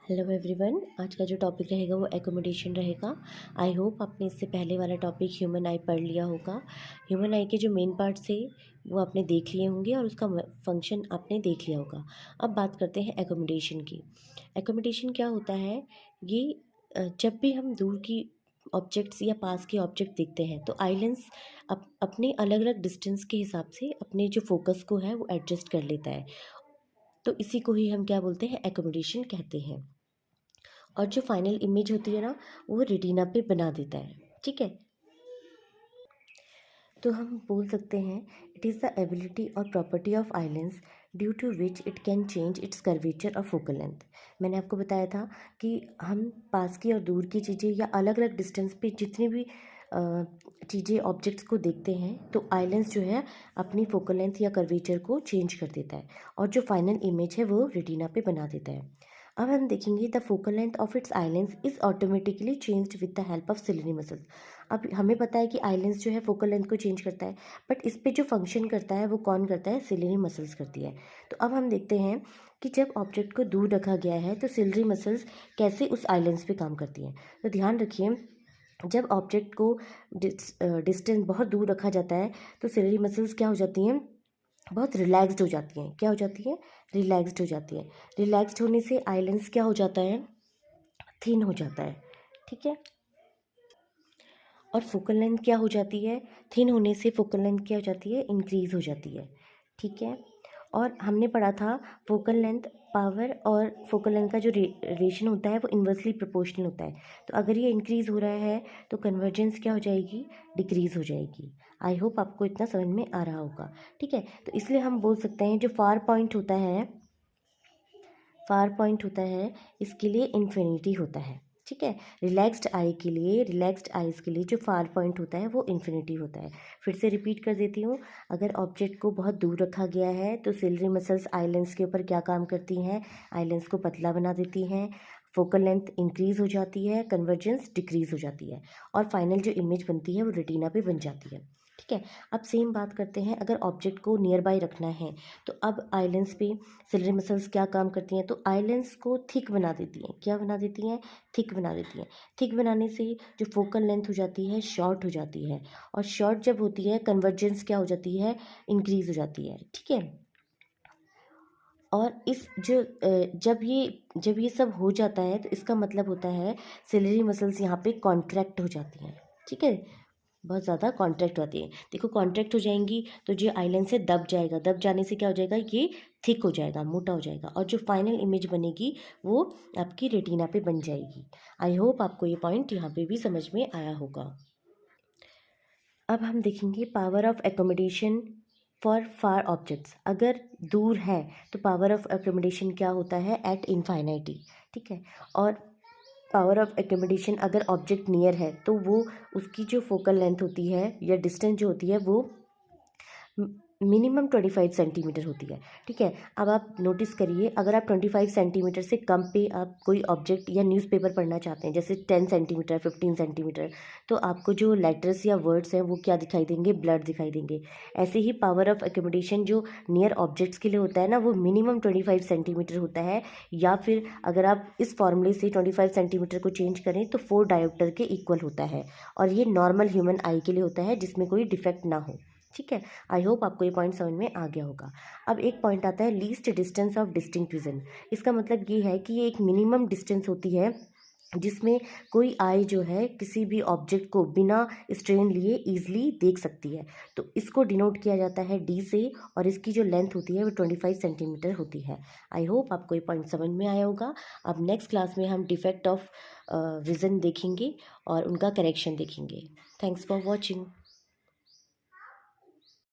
Hello everyone, आज का जो टॉपिक रहेगा वो एकोमोडेशन रहेगा। आई होप आपने इससे पहले वाला टॉपिक ह्यूमन आई पढ़ लिया होगा। ह्यूमन आई के जो मेन पार्ट्स थे वो आपने देख लिए होंगे और उसका फंक्शन आपने देख लिया होगा। अब बात करते हैं एकोमोडेशन की। एकोमोडेशन क्या होता है? ये जब भी हम दूर की ऑब्जेक्ट्स या पास के ऑब्जेक्ट देखते हैं तो आइलेंस अपने अलग अलग डिस्टेंस के हिसाब से अपने जो फोकस को है वो एडजस्ट कर लेता है। तो इसी को ही हम क्या बोलते हैं? एकोमोडेशन कहते हैं। और जो फाइनल इमेज होती है ना, वो रेटिना पे बना देता है। ठीक है, तो हम बोल सकते हैं इट इज़ द एबिलिटी और property of eye lens due to which it can change its curvature और फोकल लेंथ। मैंने आपको बताया था कि हम पास की और दूर की चीज़ें या अलग अलग डिस्टेंस पे जितनी भी चीज़ें ऑब्जेक्ट्स को देखते हैं तो आइलेंस जो है अपनी फोकल लेंथ या कर्वेचर को चेंज कर देता है और जो फाइनल इमेज है वो रेटिना पे बना देता है। अब हम देखेंगे the focal length of its eye lens is automatically changed with the help of ciliary muscles. अब हमें पता है कि आइलेंस जो है फोकल लेंथ को चेंज करता है, बट इस पे जो फंक्शन करता है वो कौन करता है? सिलियरी मसल्स करती है। तो अब हम देखते हैं कि जब ऑब्जेक्ट को दूर रखा गया है तो सिलियरी मसल्स कैसे उस आइलेंस पे काम करती हैं। तो ध्यान रखिए, जब ऑब्जेक्ट को डिस्टेंस बहुत दूर रखा जाता है तो सिलियरी मसल्स क्या हो जाती हैं? बहुत रिलैक्स्ड हो जाती हैं। क्या हो जाती हैं? रिलैक्स्ड हो जाती हैं। रिलैक्स्ड होने से आइलेंस क्या हो जाता है? थिन हो जाता है। ठीक है, और फोकल लेंथ क्या हो जाती है? थिन होने से फोकल लेंथ क्या हो जाती है? इंक्रीज हो जाती है। ठीक है, और हमने पढ़ा था फोकल लेंथ पावर और फोकल लेंथ का जो रेशन होता है वो इन्वर्सली प्रोपोर्शनल होता है। तो अगर ये इंक्रीज हो रहा है तो कन्वर्जेंस क्या हो जाएगी? डिक्रीज हो जाएगी। आई होप आपको इतना समझ में आ रहा होगा। ठीक है, तो इसलिए हम बोल सकते हैं जो फार पॉइंट होता है इसके लिए इन्फिनिटी होता है। ठीक है, रिलैक्स्ड आइज के लिए जो फार पॉइंट होता है वो इन्फिनिटी होता है। फिर से रिपीट कर देती हूँ, अगर ऑब्जेक्ट को बहुत दूर रखा गया है तो सिलियरी मसल्स आइलेंस के ऊपर क्या काम करती हैं? आइलेंस को पतला बना देती हैं, फोकल लेंथ इंक्रीज हो जाती है, कन्वर्जेंस डिक्रीज हो जाती है और फाइनल जो इमेज बनती है वो रेटिना पे बन जाती है। ठीक है, अब सेम बात करते हैं, अगर ऑब्जेक्ट को नियर बाय रखना है तो अब आइलेंस पे सिलियरी मसल्स क्या काम करती हैं? तो आइलेंस को थिक बना देती हैं। क्या बना देती हैं? थिक बना देती हैं। थिक बनाने से जो फोकल लेंथ हो जाती है शॉर्ट हो जाती है, और शॉर्ट जब होती है कन्वर्जेंस क्या हो जाती है? इंक्रीज हो जाती है। ठीक है, और इस जो जब ये सब हो जाता है तो इसका मतलब होता है सिलियरी मसल्स यहाँ पे कॉन्ट्रैक्ट हो जाती हैं। ठीक है, बहुत ज़्यादा कॉन्ट्रैक्ट होती है। देखो, कॉन्ट्रैक्ट हो जाएंगी तो जो आइलैंड से दब जाएगा, दब जाने से क्या हो जाएगा? ये थिक हो जाएगा, मोटा हो जाएगा, और जो फाइनल इमेज बनेगी वो आपकी रेटिना पे बन जाएगी। आई होप आपको ये पॉइंट यहाँ पे भी समझ में आया होगा। अब हम देखेंगे power of accommodation for far objects. अगर दूर है तो पावर ऑफ एकोमोडेशन क्या होता है? एट इनफाइनाइटी। ठीक है, और पावर ऑफ एकोमोडेशन अगर ऑब्जेक्ट नियर है तो वो उसकी जो फोकल लेंथ होती है या डिस्टेंस जो होती है वो मिनिमम 25 सेंटीमीटर होती है। ठीक है, अब आप नोटिस करिए, अगर आप 25 सेंटीमीटर से कम पे आप कोई ऑब्जेक्ट या न्यूज़पेपर पढ़ना चाहते हैं, जैसे 10 सेंटीमीटर 15 सेंटीमीटर, तो आपको जो लेटर्स या वर्ड्स हैं वो क्या दिखाई देंगे? ब्लड दिखाई देंगे। ऐसे ही पावर ऑफ एकोमोडेशन जो नियर ऑब्जेक्ट्स के लिए होता है ना, वो मिनिमम 25 सेंटीमीटर होता है, या फिर अगर आप इस फॉर्मूले से 25 सेंटीमीटर को चेंज करें तो 4 डायोप्टर के इक्वल होता है, और ये नॉर्मल ह्यूमन आई के लिए होता है जिसमें कोई डिफेक्ट ना हो। ठीक है, आई होप आपको ये पॉइंट समझ में आ गया होगा। अब एक पॉइंट आता है least distance of distinct vision. इसका मतलब ये है कि ये एक मिनिमम डिस्टेंस होती है जिसमें कोई आई जो है किसी भी ऑब्जेक्ट को बिना स्ट्रेन लिए ईजिली देख सकती है। तो इसको डिनोट किया जाता है डी से, और इसकी जो लेंथ होती है वो 25 सेंटीमीटर होती है। आई होप आपको ये पॉइंट समझ में आया होगा। अब नेक्स्ट क्लास में हम डिफेक्ट ऑफ विज़न देखेंगे और उनका करेक्शन देखेंगे। Thanks for watching.